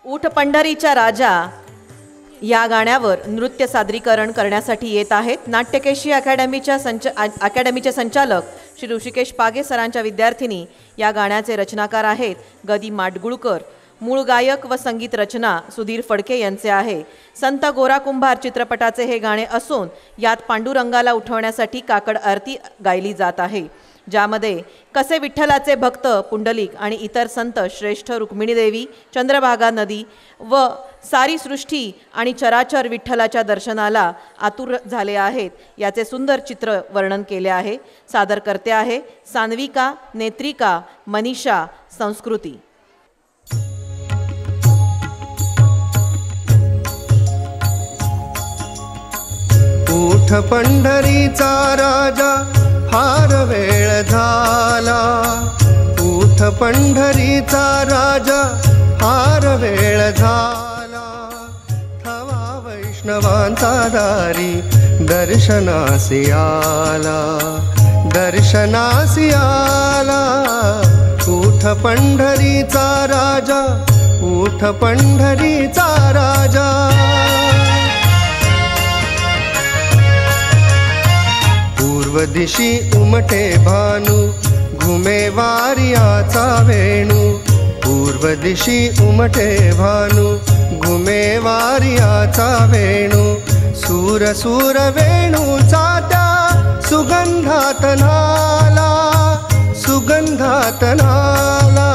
ऊठ पंढरीचा राजा या गाण्यावर नृत्य सादरीकरण करण्यासाठी येत आहेत नाट्यकेशी अकॅडमीचे संचालक श्री ऋषिकेश पागे सरांच्या विद्यार्थिनी. या गाण्याचे रचनाकार आहेत गदी माडगुळकर. मूळ गायक व संगीत रचना सुधीर फडके यांचे आहे. संत गोरा कुंभार चित्रपटाचे हे गाणे असून यात पांडुरंगाला उठवण्यासाठी काकड आरती गायली जात आहे, ज्यामध्ये कसे विठ्ठलाचे भक्त पुंडलिक आणि इतर संत श्रेष्ठ रुक्मिणी देवी, चंद्रभागा नदी व सारी सृष्टी आणि चराचर विठ्ठलाच्या दर्शनाला आतुर झाले आहेत याचे सुंदर चित्र वर्णन केले आहे. सादर करते आहे सान्विका, नेत्रिका, मनीषा, संस्कृती. ऊठ पंढरीचा राजा फार वेळ झाला, ऊठ पंढरीचा राजा फार वेळ झाला. थवा वैष्णवांचा दारी दर्शनासी आला, दर्शनासी आला. ऊठ पंढरीचा राजा, ऊठ पंढरीचा राजा. पूर्व दिशी उमटे भानू घुमे वारियाचा वेणू, पूर्व दिशी उमटे भानू घुमे वारियाचा वेणू. सूर सूर वेणूचा त्या सुगंधात नाला, सुगंधात नाला.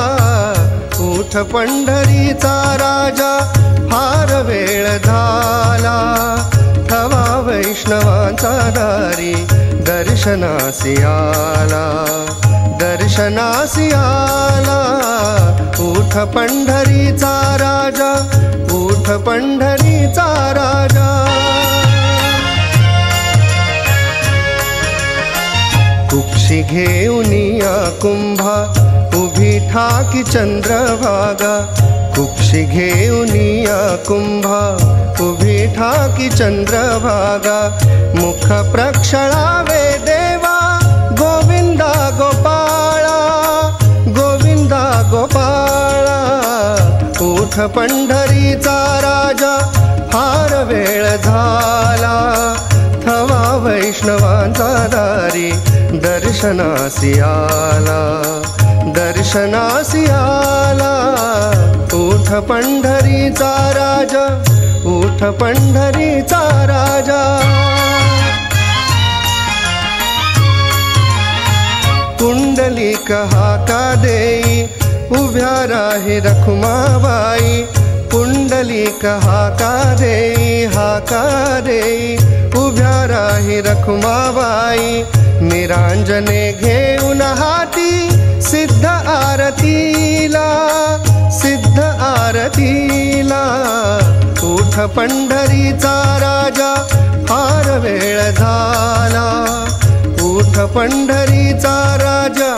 ऊठ पंढरीचा राजा फार वेळ झाला, थवा वैष्णवांचा दारी दर्शनासी आला, दर्शनासी आला. ऊठ पंढरीचा राजा, ऊठ पंढरीचा राजा. कुक्षी घेऊनिया कुंभा उभी ठाकी चंद्रभागा, कुक्षी घेऊनिया कुंभा उभी ठाकी चंद्रभागा. मुख प्रक्षळावे देवा गोविंदा गोपाळा, गोविंदा गोपाळा. ऊठ पंढरीचा राजा फार वेळ झाला, थवा वैष्णवांचा दारी दर्शनासी आला, दर्शनासी आला. ऊठ पंढरीचा राजा, ऊठ पंढरीचा राजा. पुंडलिक हाका देई उभ्या राही रखुमाबाई, पुंडलिक हाका देई, हाका देई उभ्या राही रखुमाबाई. निरांजने घेऊन हाती सिद्ध आरतीला, सिद्ध आरतीला. ऊठ पंढरीचा राजा फार वेळ झाला, ऊठ पंढरीचा राजा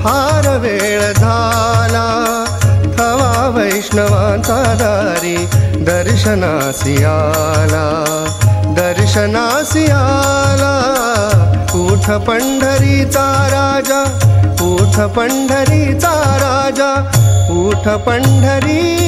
फार वेळ झाला. थवा वैष्णवांचा दारी दर्शनासी आला, दर्शनासी आला. ऊठ पंढरीचा राजा, ऊठ पंढरीचा राजा, ऊठ पंढरी